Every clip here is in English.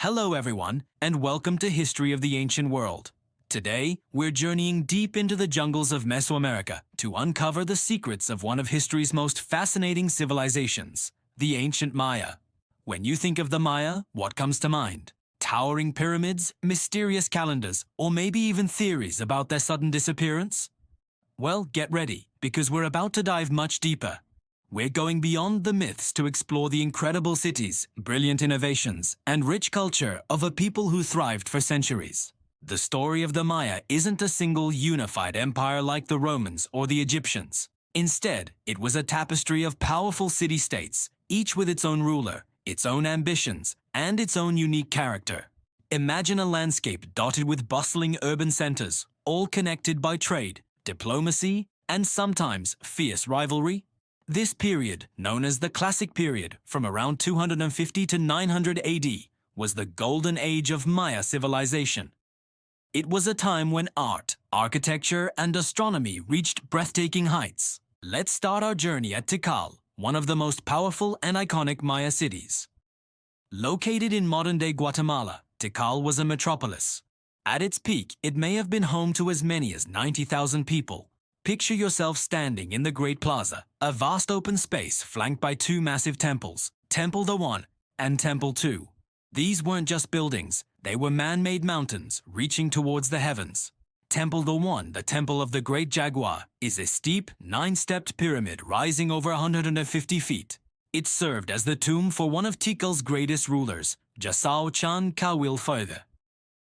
Hello everyone, and welcome to History of the Ancient World. Today, we're journeying deep into the jungles of Mesoamerica to uncover the secrets of one of history's most fascinating civilizations, the ancient Maya. When you think of the Maya, what comes to mind? Towering pyramids, mysterious calendars, or maybe even theories about their sudden disappearance? Well, get ready, because we're about to dive much deeper. We're going beyond the myths to explore the incredible cities, brilliant innovations, and rich culture of a people who thrived for centuries. The story of the Maya isn't a single unified empire like the Romans or the Egyptians. Instead, it was a tapestry of powerful city-states, each with its own ruler, its own ambitions, and its own unique character. Imagine a landscape dotted with bustling urban centers, all connected by trade, diplomacy, and sometimes fierce rivalry. This period, known as the Classic Period, from around 250 to 900 AD, was the golden age of Maya civilization. It was a time when art, architecture, and astronomy reached breathtaking heights. Let's start our journey at Tikal, one of the most powerful and iconic Maya cities. Located in modern-day Guatemala, Tikal was a metropolis. At its peak, it may have been home to as many as 90,000 people. Picture yourself standing in the Great Plaza, a vast open space flanked by two massive temples, Temple the One and Temple Two. These weren't just buildings, they were man-made mountains reaching towards the heavens. Temple the One, the Temple of the Great Jaguar, is a steep, nine-stepped pyramid rising over 150 feet. It served as the tomb for one of Tikal's greatest rulers, Jasao Chan Kawil Further.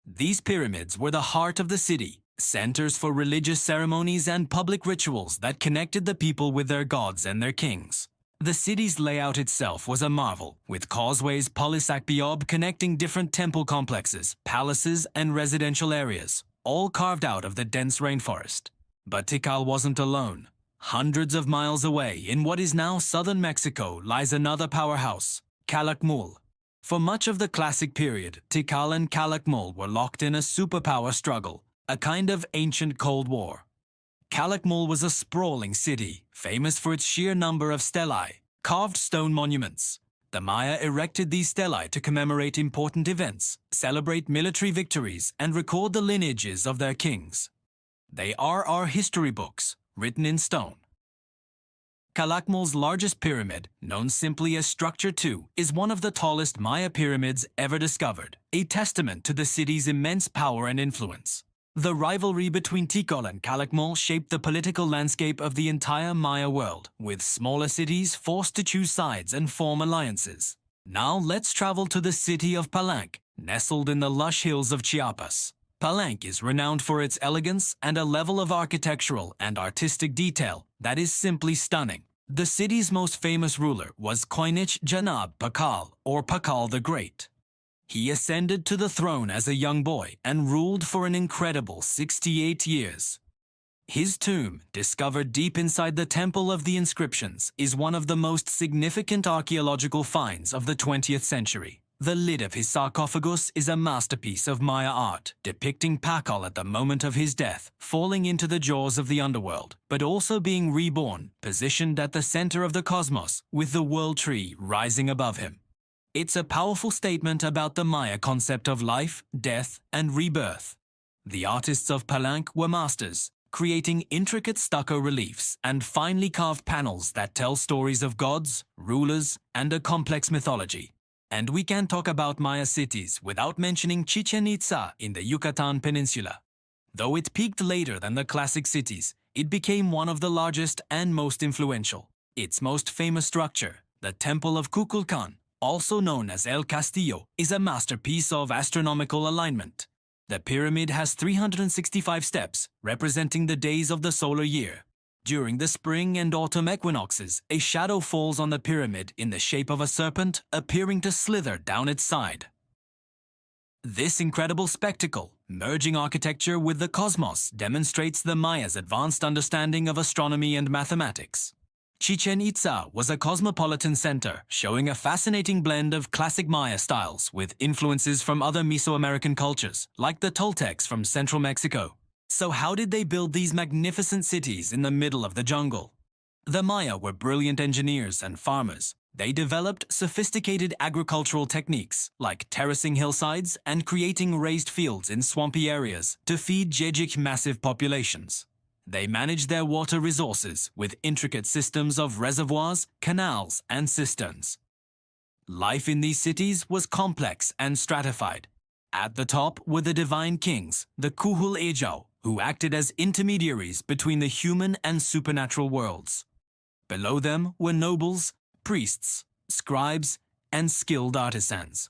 These pyramids were the heart of the city, centers for religious ceremonies and public rituals that connected the people with their gods and their kings. The city's layout itself was a marvel, with causeways Polisakbiob connecting different temple complexes, palaces, and residential areas, all carved out of the dense rainforest. But Tikal wasn't alone. Hundreds of miles away, in what is now southern Mexico, lies another powerhouse, Calakmul. For much of the Classic Period, Tikal and Calakmul were locked in a superpower struggle, a kind of ancient Cold War. Calakmul was a sprawling city, famous for its sheer number of stelae, carved stone monuments. The Maya erected these stelae to commemorate important events, celebrate military victories, and record the lineages of their kings. They are our history books, written in stone. Calakmul's largest pyramid, known simply as Structure 2, is one of the tallest Maya pyramids ever discovered, a testament to the city's immense power and influence. The rivalry between Tikal and Calakmul shaped the political landscape of the entire Maya world, with smaller cities forced to choose sides and form alliances. Now let's travel to the city of Palenque, nestled in the lush hills of Chiapas. Palenque is renowned for its elegance and a level of architectural and artistic detail that is simply stunning. The city's most famous ruler was Koinich Janab Pakal, or Pakal the Great. He ascended to the throne as a young boy and ruled for an incredible 68 years. His tomb, discovered deep inside the Temple of the Inscriptions, is one of the most significant archaeological finds of the 20th century. The lid of his sarcophagus is a masterpiece of Maya art, depicting Pakal at the moment of his death, falling into the jaws of the underworld, but also being reborn, positioned at the center of the cosmos, with the world tree rising above him. It's a powerful statement about the Maya concept of life, death, and rebirth. The artists of Palenque were masters, creating intricate stucco reliefs and finely carved panels that tell stories of gods, rulers, and a complex mythology. And we can't talk about Maya cities without mentioning Chichen Itza in the Yucatan Peninsula. Though it peaked later than the classic cities, it became one of the largest and most influential. Its most famous structure, the Temple of Kukulkan, also known as El Castillo, is a masterpiece of astronomical alignment. The pyramid has 365 steps, representing the days of the solar year. During the spring and autumn equinoxes, a shadow falls on the pyramid in the shape of a serpent, appearing to slither down its side. This incredible spectacle, merging architecture with the cosmos, demonstrates the Maya's advanced understanding of astronomy and mathematics. Chichen Itza was a cosmopolitan center, showing a fascinating blend of classic Maya styles with influences from other Mesoamerican cultures, like the Toltecs from central Mexico. So how did they build these magnificent cities in the middle of the jungle? The Maya were brilliant engineers and farmers. They developed sophisticated agricultural techniques like terracing hillsides and creating raised fields in swampy areas to feed gigantic massive populations. They managed their water resources with intricate systems of reservoirs, canals, and cisterns. Life in these cities was complex and stratified. At the top were the divine kings, the Kuhul Ejau, who acted as intermediaries between the human and supernatural worlds. Below them were nobles, priests, scribes, and skilled artisans.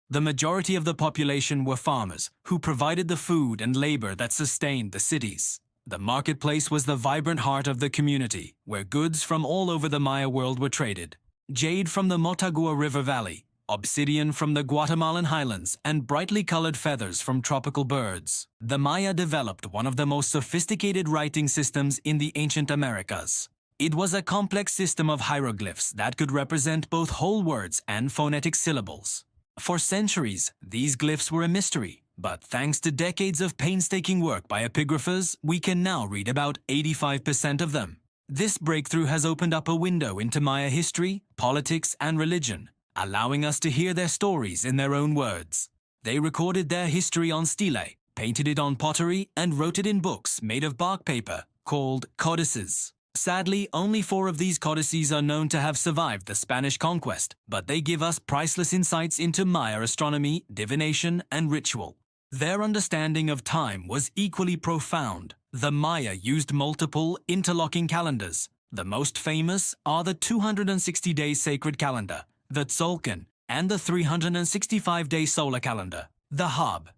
The majority of the population were farmers who provided the food and labor that sustained the cities. The marketplace was the vibrant heart of the community, where goods from all over the Maya world were traded. Jade from the Motagua River Valley, obsidian from the Guatemalan highlands, and brightly colored feathers from tropical birds. The Maya developed one of the most sophisticated writing systems in the ancient Americas. It was a complex system of hieroglyphs that could represent both whole words and phonetic syllables. For centuries, these glyphs were a mystery, but thanks to decades of painstaking work by epigraphers, we can now read about 85% of them. This breakthrough has opened up a window into Maya history, politics, and religion, allowing us to hear their stories in their own words. They recorded their history on stele, painted it on pottery, and wrote it in books made of bark paper called codices. Sadly, only 4 of these codices are known to have survived the Spanish conquest, but they give us priceless insights into Maya astronomy, divination, and ritual. Their understanding of time was equally profound. The Maya used multiple, interlocking calendars. The most famous are the 260-day sacred calendar, the Tzolk'in, and the 365-day solar calendar, the Hab.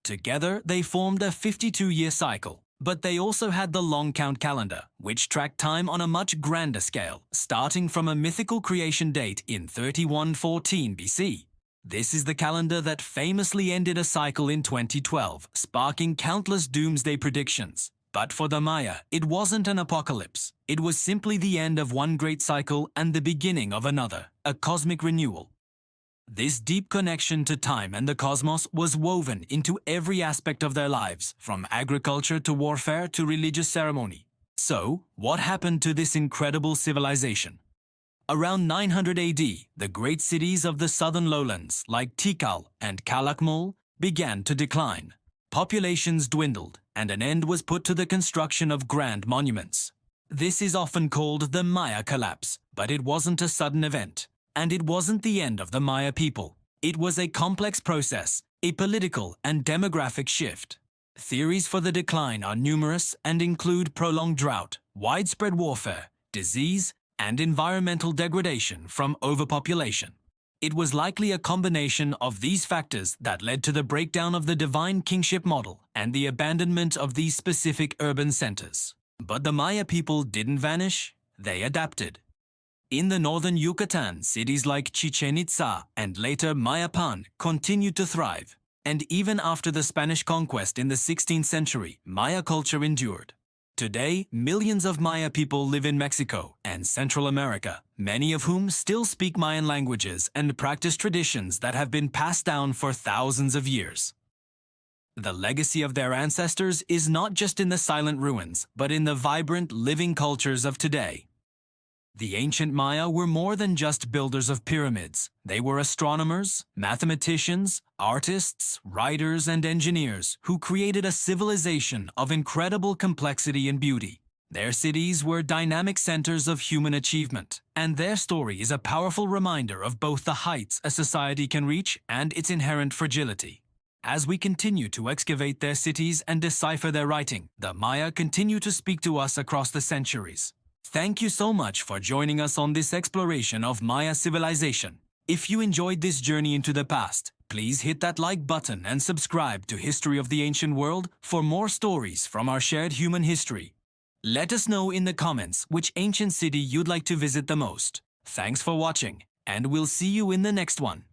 Together, they formed a 52-year cycle. But they also had the long count calendar, which tracked time on a much grander scale, starting from a mythical creation date in 3114 BC. This is the calendar that famously ended a cycle in 2012, sparking countless doomsday predictions. But for the Maya, it wasn't an apocalypse. It was simply the end of one great cycle and the beginning of another, a cosmic renewal. This deep connection to time and the cosmos was woven into every aspect of their lives, from agriculture to warfare to religious ceremony. So, what happened to this incredible civilization? Around 900 AD, the great cities of the southern lowlands, like Tikal and Calakmul, began to decline. Populations dwindled, and an end was put to the construction of grand monuments. This is often called the Maya collapse, but it wasn't a sudden event. And it wasn't the end of the Maya people. It was a complex process, a political and demographic shift. Theories for the decline are numerous and include prolonged drought, widespread warfare, disease, and environmental degradation from overpopulation. It was likely a combination of these factors that led to the breakdown of the divine kingship model and the abandonment of these specific urban centers. But the Maya people didn't vanish, they adapted. In the northern Yucatan, cities like Chichen Itza and later Mayapan continued to thrive. And even after the Spanish conquest in the 16th century, Maya culture endured. Today, millions of Maya people live in Mexico and Central America, many of whom still speak Mayan languages and practice traditions that have been passed down for thousands of years. The legacy of their ancestors is not just in the silent ruins, but in the vibrant, living cultures of today. The ancient Maya were more than just builders of pyramids. They were astronomers, mathematicians, artists, writers, and engineers who created a civilization of incredible complexity and beauty. Their cities were dynamic centers of human achievement, and their story is a powerful reminder of both the heights a society can reach and its inherent fragility. As we continue to excavate their cities and decipher their writing, the Maya continue to speak to us across the centuries. Thank you so much for joining us on this exploration of Maya civilization. If you enjoyed this journey into the past, please hit that like button and subscribe to History of the Ancient World for more stories from our shared human history. Let us know in the comments which ancient city you'd like to visit the most. Thanks for watching, and we'll see you in the next one.